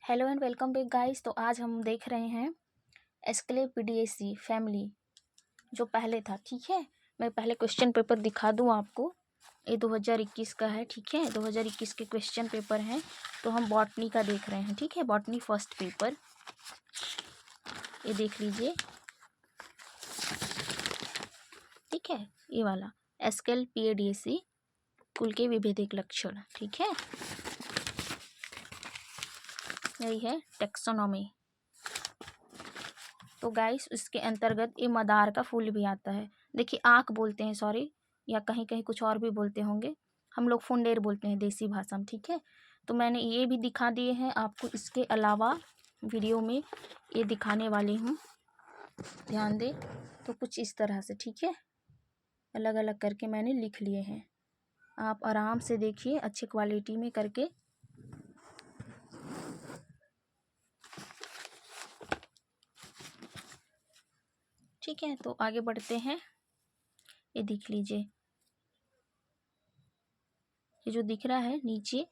Hello and welcome back guys. तो आज हम देख रहे हैं एस्क्लेपिडिएसी फैमिली जो पहले था। ठीक है, मैं पहले क्वेश्चन पेपर दिखा दूं आपको। ये 2021 का है। ठीक है, 2021 के क्वेश्चन पेपर हैं। तो हम बॉटनी का देख रहे हैं। ठीक है, बॉटनी फर्स्ट पेपर ये देख लीजिए। ठीक है, ये वाला एस्क्लेपिडिएसी कुल के विभेदिक लक्षण। ठीक है, यही है टेक्सोनॉमी। तो गाइस इसके अंतर्गत ये मदार का फूल भी आता है। देखिए आँख बोलते हैं, सॉरी, या कहीं कहीं कुछ और भी बोलते होंगे। हम लोग फुंडेर बोलते हैं देसी भाषा में। ठीक है, तो मैंने ये भी दिखा दिए हैं आपको। इसके अलावा वीडियो में ये दिखाने वाली हूँ, ध्यान दे। तो कुछ इस तरह से, ठीक है, अलग अलग करके मैंने लिख लिए हैं। आप आराम से देखिए अच्छी क्वालिटी में करके। ठीक है, तो आगे बढ़ते हैं। ये देख लीजिए, ये जो दिख रहा है नीचे,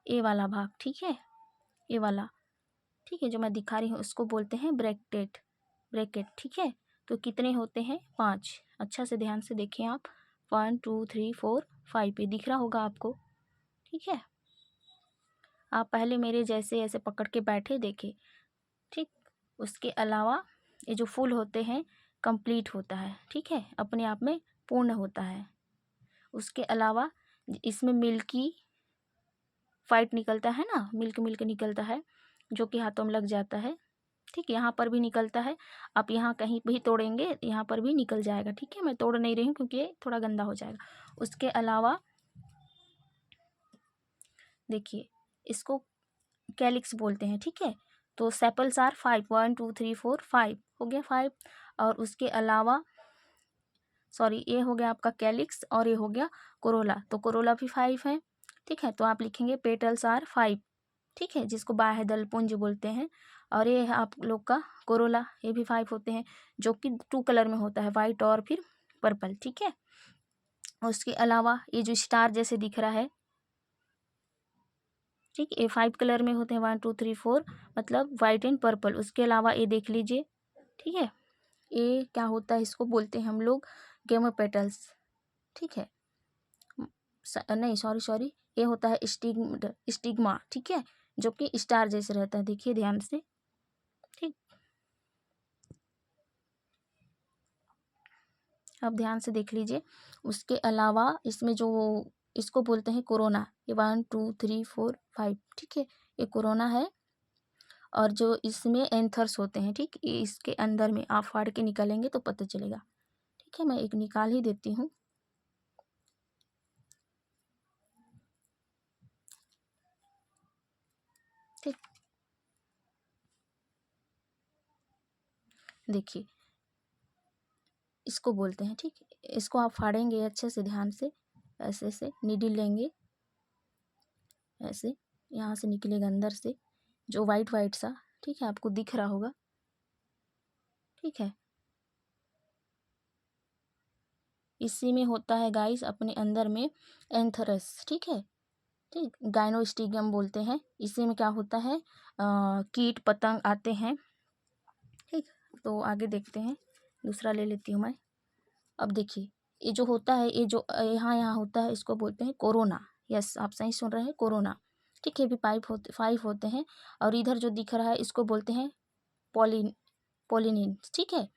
ये वाला भाग। ठीक है, ये वाला, ठीक है, जो मैं दिखा रही हूँ उसको बोलते हैं ब्रैकेट। ब्रैकेट, ठीक है। तो कितने होते हैं? 5। अच्छा से ध्यान से देखें आप। 1 2 3 4 5 ये दिख रहा होगा आपको। ठीक है, आप पहले मेरे जैसे ऐसे पकड़ के बैठे देखे। ठीक, उसके अलावा ये जो फूल होते हैं कंप्लीट होता है। ठीक है, अपने आप में पूर्ण होता है। उसके अलावा इसमें मिल्की फाइट निकलता है ना, मिल्क मिल्क निकलता है जो कि हाथों में लग जाता है। ठीक, यहाँ पर भी निकलता है। आप यहाँ कहीं भी तोड़ेंगे यहाँ पर भी निकल जाएगा। ठीक है, मैं तोड़ नहीं रही हूँ क्योंकि ये थोड़ा गंदा हो जाएगा। उसके अलावा देखिए इसको कैलिक्स बोलते हैं। ठीक है, तो सेपल्स आर 5, 1 2 3 4 5 हो गया 5। और उसके अलावा सॉरी, ये हो गया आपका कैलिक्स और ये हो गया कोरोला। तो कोरोला भी 5 है। ठीक है, तो आप लिखेंगे पेटल्स आर 5। ठीक है, जिसको बाह्यदल पुंज बोलते हैं। और ये है आप लोग का कोरोला, ये भी 5 होते हैं, जो कि 2 कलर में होता है, वाइट और फिर पर्पल। ठीक है, उसके अलावा ये जो स्टार जैसे दिख रहा है, ठीक, ये 5 कलर में होते हैं, 1 2 3 4, मतलब वाइट एंड पर्पल। उसके अलावा ये देख लीजिए। ठीक है, ये क्या होता है, इसको बोलते हैं हम लोग गेमोपेटल्स। ठीक है, नहीं सॉरी सॉरी, ये होता है स्टिग्मा। ठीक है, जो कि स्टार जैसे रहता है, देखिए ध्यान से। ठीक, अब ध्यान से देख लीजिए। उसके अलावा इसमें जो इसको बोलते हैं कोरोना, ये 1 2 3 4 5। ठीक है, ये कोरोना है। और जो इसमें एंथर्स होते हैं, ठीक, ये इसके अंदर में आप फाड़ के निकालेंगे तो पता चलेगा। ठीक है, मैं एक निकाल ही देती हूँ। ठीक, देखिए इसको बोलते हैं। ठीक, इसको आप फाड़ेंगे अच्छे से, ध्यान से, ऐसे से नीडल लेंगे, ऐसे यहाँ से निकलेगा अंदर से जो वाइट वाइट सा। ठीक है, आपको दिख रहा होगा। ठीक है, इसी में होता है गाइस अपने अंदर में एंथरस। ठीक है, ठीक, गाइनोस्टिग्म बोलते हैं। इसी में क्या होता है, कीट पतंग आते हैं। ठीक, तो आगे देखते हैं, दूसरा ले लेती हूँ मैं। अब देखिए ये जो होता है, ये जो यहाँ यहाँ होता है, इसको बोलते हैं कोरोना। यस, आप सही सुन रहे हैं, कोरोना। ठीक है, भी 5 होते हैं। और इधर जो दिख रहा है इसको बोलते हैं पोलिनिन। ठीक है,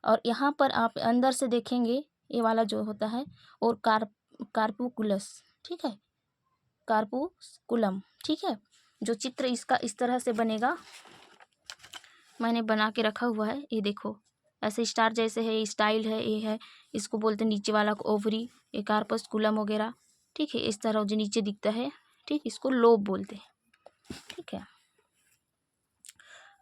और यहाँ पर आप अंदर से देखेंगे, ये वाला जो होता है और कार्पुकुलस। ठीक है, कार्पुकुलम। ठीक है, जो चित्र इसका इस तरह से बनेगा, मैंने बना के रखा हुआ है, ये देखो ऐसे स्टार जैसे है, स्टाइल है, ये है। इसको बोलते हैं नीचे वाला को ओवरी, ये कार्पस्कुलम वगैरह। ठीक है, इस तरह जो नीचे दिखता है, ठीक, इसको लोब बोलते हैं। ठीक है,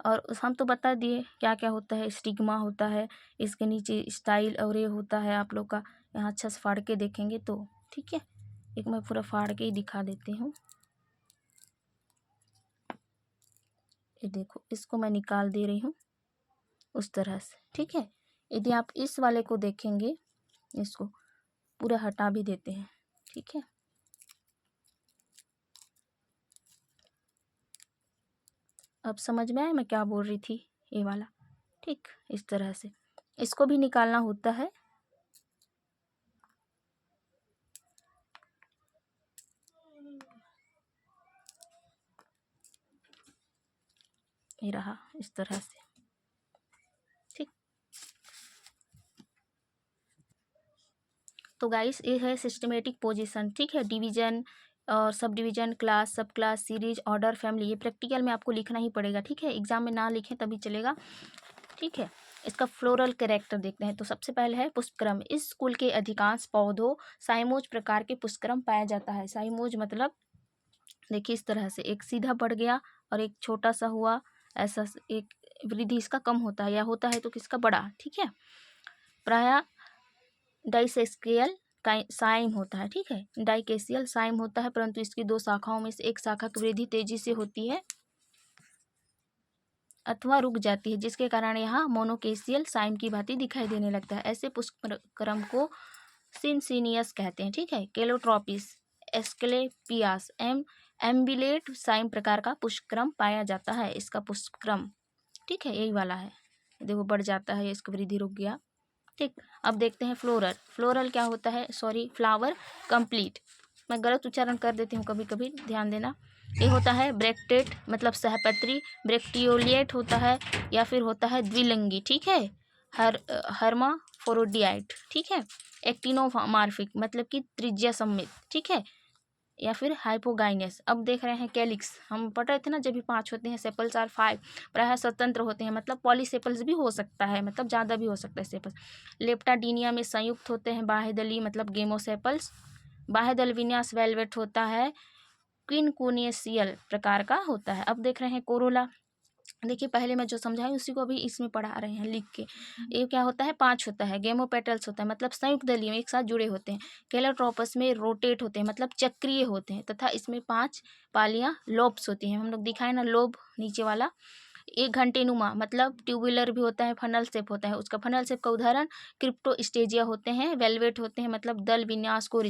और हम तो बता दिए क्या क्या होता है। स्टिग्मा होता है, इसके नीचे स्टाइल और ये होता है आप लोग का। यहाँ अच्छा से फाड़ के देखेंगे तो, ठीक है, एक मैं पूरा फाड़ के ही दिखा देती हूँ। ये देखो, इसको मैं निकाल दे रही हूँ उस तरह से। ठीक है, यदि आप इस वाले को देखेंगे, इसको पूरा हटा भी देते हैं। ठीक है, अब समझ में आया मैं क्या बोल रही थी, ये वाला। ठीक, इस तरह से इसको भी निकालना होता है। ये रहा इस तरह से। ठीक, तो गाइस ये है सिस्टमेटिक पोजीशन। ठीक है, डिवीजन और सब डिवीजन, क्लास, सब क्लास, सीरीज, ऑर्डर, फैमिली, ये प्रैक्टिकल में आपको लिखना ही पड़ेगा। ठीक है, एग्जाम में ना लिखें तभी चलेगा। ठीक है, इसका फ्लोरल कैरेक्टर देखते हैं। तो सबसे पहले है पुष्पक्रम। इस कुल के अधिकांश पौधों साइमोज प्रकार के पुष्पक्रम पाया जाता है। साइमोज मतलब देखिए इस तरह से, एक सीधा बढ़ गया और एक छोटा सा हुआ, ऐसा एक वृद्धि इसका कम होता है, या होता है तो किसका बड़ा। ठीक है, प्रायः डाइसेक्सियल साइम होता है। ठीक है, डाइकेसियल साइम होता है, परंतु इसकी दो शाखाओं में से एक शाखा की वृद्धि तेजी से होती है अथवा रुक जाती है, जिसके कारण यहाँ मोनोकेसियल साइम की भांति दिखाई देने लगता है। ऐसे पुष्पक्रम को सिनसिनियस कहते हैं। ठीक है, केलोट्रोपिस, एस्क्लेपियास, एम्बिलेट साइम प्रकार का पुष्पक्रम पाया जाता है। इसका पुष्पक्रम, ठीक है, यही वाला है। देखो बढ़ जाता है, इसकी वृद्धि रुक गया। ठीक, अब देखते हैं फ्लोरल। फ्लोरल क्या होता है, सॉरी, फ्लावर कंप्लीट। मैं गलत उच्चारण कर देती हूँ कभी कभी, ध्यान देना। ये होता है ब्रैक्टेट मतलब सहपत्री, ब्रैक्टियोलिएट होता है, या फिर होता है द्विलिंगी। ठीक है, हर्माफोरोडियाइट। ठीक है, एक्टिनोमार्फिक मतलब कि त्रिज्या सममित। ठीक है, या फिर हाइपोगाइनस। अब देख रहे हैं कैलिक्स, हम पढ़ रहे थे ना जब भी 5 होते हैं, सेपल्स आर 5, प्रायः स्वतंत्र होते हैं, मतलब पॉलीसेपल्स भी हो सकता है, मतलब ज़्यादा भी हो सकता है सेपल्स। लेप्टाडीनिया में संयुक्त होते हैं बाह्यदली मतलब गेमोसेपल्स। बाह्यदल विन्यास वेलवेट होता है, क्विनकोनियसियल प्रकार का होता है। अब देख रहे हैं कोरोला। देखिए पहले मैं जो समझाई उसी को अभी इसमें पढ़ा रहे हैं लिख के। ये क्या होता है, 5 होता है। गेमोपेटल्स होता है मतलब संयुक्त दलीय में एक साथ जुड़े होते हैं। केलोट्रोपस में रोटेट होते हैं मतलब चक्रीय होते हैं, तथा इसमें 5 पालियां लोब्स होती हैं। हम लोग दिखाए ना लोब नीचे वाला। एक घंटेनुमा मतलब ट्यूबुलर भी होता है, फनल शेप होता है। उसका फनल शेप का उदाहरण क्रिप्टोस्टेजिया होते हैं। वेलवेट होते हैं मतलब दल विन्यास को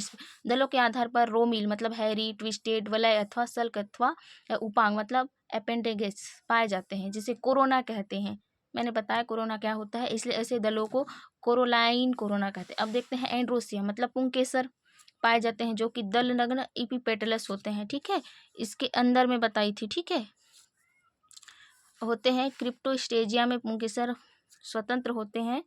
दलों के आधार पर रोमिल मतलब हैरी, ट्विस्टेड, वलय अथवा सल्क अथवा उपांग मतलब अपेंडेगेस पाए जाते हैं, जिसे कोरोना कहते हैं। मैंने बताया कोरोना क्या होता है, इसलिए ऐसे दलों को कोरोलाइन कोरोना कहते हैं। अब देखते हैं एंड्रोसिया मतलब पुंकेसर पाए जाते हैं, जो कि दल नग्न इपिपेटलस होते हैं। ठीक है, इसके अंदर में बताई थी। ठीक है, होते हैं क्रिप्टोस्टेजिया में पुंकेसर स्वतंत्र होते हैं।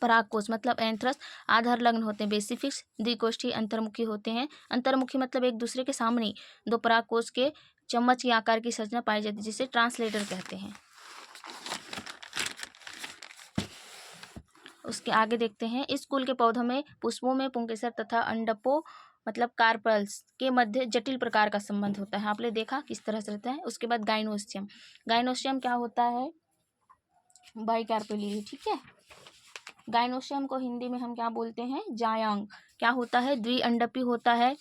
परागकोश मतलब एंथ्रस आधार लग्न होते हैं। बेसिफिक्स द्विकोष्ठी अंतर्मुखी होते हैं। अंतर्मुखी मतलब एक दूसरे के सामने दो परागकोश के चम्मच के आकार की संरचना पाई जाती है, जिसे ट्रांसलेटर कहते हैं। उसके आगे देखते हैं, इस कुल के पौधों में पुष्पों में पुंकेसर तथा अंडपों मतलब कार्पल्स के मध्य जटिल प्रकार का संबंध होता है। आपने देखा किस तरह से रहता है। उसके बाद गाइनोस्टियम। गाइनोस्टियम क्या होता है, बाइकार्पेलियरी। ठीक है, गाइनोस्टियम को हिंदी में हम क्या बोलते हैं, जायांग। क्या होता है, द्विअंडपी होता है।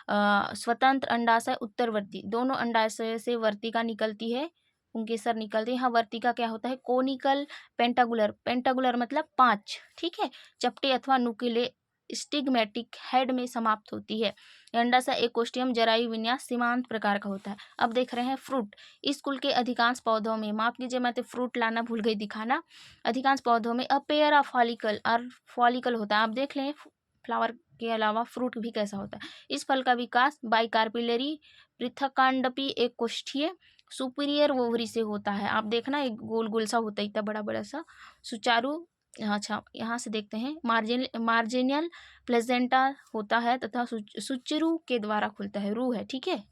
स्वतंत्र अंडाशय उत्तरवर्ती, दोनों अंडाशय से वर्तिका निकलती है, पुंकेसर निकलती है। यहाँ वर्तिका क्या होता है, कोनिकल पेंटागुलर। पेंटागुलर मतलब 5। ठीक है, चपटे अथवा नुकीले स्टिग्मेटिक हेड में समाप्त होती है। अंडाशय एकोस्टियम जरायु विन्यास सीमांत प्रकार का होता है। अब देख रहे हैं फ्रूट। इस कुल के अधिकांश पौधों में, माफ कीजिए मैं तो फ्रूट लाना भूल गई दिखाना, अधिकांश पौधों में अ पेयर ऑफ फॉलिकल और फॉलिकल होता है। आप देख लें फ्लावर के अलावा फ्रूट भी कैसा होता है। इस फल का विकास बाइकार्पिलरी पृथकांडपी एक कोष्ठीय सुपीरियर ओवरी से होता है। आप देखना एक गोल गोल सा होता है, इतना बड़ा बड़ा सा सुचारू। अच्छा, यहाँ से देखते हैं, मार्जिनल प्लेजेंटा होता है तथा सुचरू के द्वारा खुलता है, रू है। ठीक है,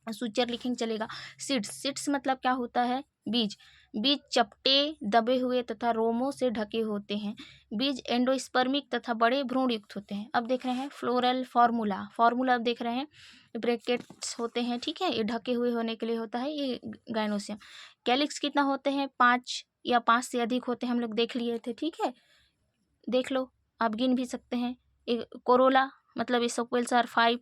सुचर लिखेंगे चलेगा। सीड्स, सीड्स मतलब क्या होता है, बीज। बीज चपटे दबे हुए तथा रोमों से ढके होते हैं। बीज एंडोस्पर्मिक तथा बड़े भ्रूण युक्त होते हैं। अब देख रहे हैं फ्लोरल फार्मूला। फार्मूला अब देख रहे हैं, ब्रैकेट्स होते हैं। ठीक है, ये ढके हुए होने के लिए होता है, ये गाइनोसियम। कैलिक्स कितना होते हैं, 5 या 5 से अधिक होते हैं, हम लोग देख लिए थे। ठीक है, देख लो, आप गिन भी सकते हैं। कोरोला मतलब ये सपोल्स आर 5,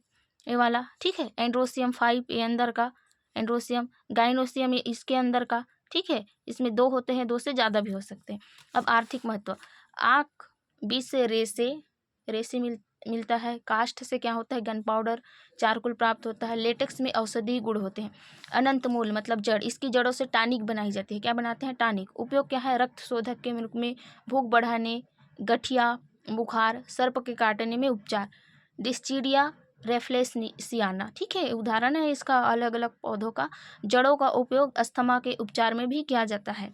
ये वाला। ठीक है, एंड्रोसियम 5 ये अंदर का एंड्रोसियम। गाइनोसियम ये इसके अंदर का। ठीक है, इसमें 2 होते हैं, 2 से ज़्यादा भी हो सकते हैं। अब आर्थिक महत्व, आँख बीच से रेसे मिलता है। काष्ठ से क्या होता है, गन पाउडर, चारकोल प्राप्त होता है। लेटेक्स में औषधीय गुण होते हैं। अनंत मूल मतलब जड़, इसकी जड़ों से टानिक बनाई जाती है। क्या बनाते हैं, टानिक। उपयोग क्या है, रक्त शोधक के रूप में, भूख बढ़ाने, गठिया, बुखार, सर्प के काटने में उपचार। डिस्चिडिया रेफ्लेसियाना, ठीक है, उदाहरण है इसका अलग अलग पौधों का। जड़ों का उपयोग अस्थमा के उपचार में भी किया जाता है,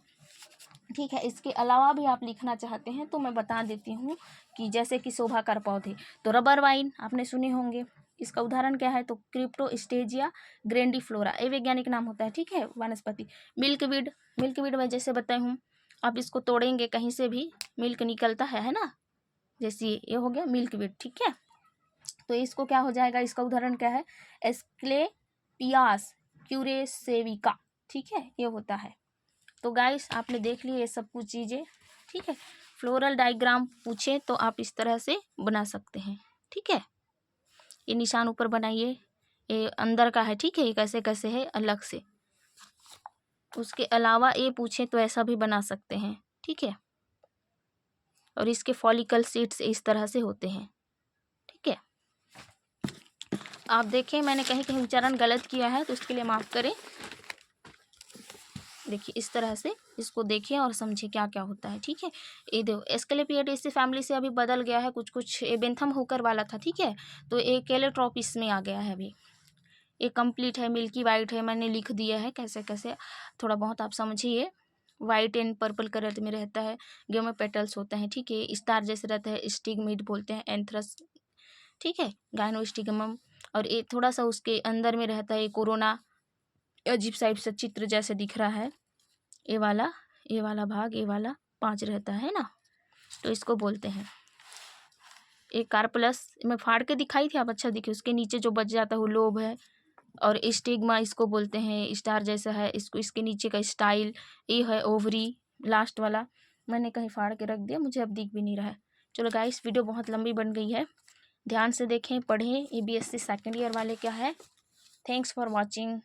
ठीक है। इसके अलावा भी आप लिखना चाहते हैं तो मैं बता देती हूँ कि जैसे कि शोभाकार पौधे, तो रबर वाइन आपने सुने होंगे, इसका उदाहरण क्या है, तो क्रिप्टोस्टेजिया ग्रेंडिफ्लोरा, ये वैज्ञानिक नाम होता है, ठीक है, वनस्पति। मिल्कवीड, मिल्कवीड मैं जैसे बताई हूँ, आप इसको तोड़ेंगे कहीं से भी मिल्क निकलता है ना, जैसे ये हो गया मिल्कवीड, ठीक है। तो इसको क्या हो जाएगा, इसका उदाहरण क्या है, एस्क्लेपियास क्यूरेसेविका, ठीक है, ये होता है। तो गाइस आपने देख लिया ये सब कुछ चीज़ें, ठीक है। फ्लोरल डायग्राम पूछे तो आप इस तरह से बना सकते हैं, ठीक है। ये निशान ऊपर बनाइए, ये अंदर का है, ठीक है, ये कैसे कैसे है अलग से। उसके अलावा ये पूछे तो ऐसा भी बना सकते हैं, ठीक है। और इसके फॉलिकल सीड्स इस तरह से होते हैं, ठीक है। आप देखें मैंने कहीं कहीं उच्चारण गलत किया है तो इसके लिए माफ़ करें। देखिए इस तरह से इसको देखिए और समझिए क्या क्या होता है, ठीक है। ये देखो एस्क्लेपिएटेसी फैमिली से अभी बदल गया है, कुछ कुछ ये बेंथम हुकर वाला था, ठीक है, तो ये कैलेट्रोपिस में आ गया है अभी। ये कंप्लीट है, मिल्की वाइट है, मैंने लिख दिया है कैसे कैसे, थोड़ा बहुत आप समझिए। वाइट एंड पर्पल कलर में रहता है, गेमो पेटल्स होते हैं, ठीक है, स्टार जैसे रहता है, स्टिग्मेट बोलते हैं, एंथ्रस, ठीक है, गायनोस्टिग्मम। और ये थोड़ा सा उसके अंदर में रहता है कोरोना, अजीब टाइप से चित्र जैसे दिख रहा है, ये वाला भाग, ये वाला 5 रहता है ना, तो इसको बोलते हैं। एक कार्पलस मैं फाड़ के दिखाई थी, आप अच्छा देखिए, उसके नीचे जो बच जाता है वो लोब है। और स्टिग्मा इसको बोलते हैं, स्टार जैसा है, इसको इसके नीचे का स्टाइल ये है, ओवरी लास्ट वाला मैंने कहीं फाड़ के रख दिया, मुझे अब दिख भी नहीं रहा है। चलो गाइस वीडियो बहुत लंबी बन गई है, ध्यान से देखें, पढ़ें। ABSC सेकेंड ईयर वाले क्या है। Thanks for watching.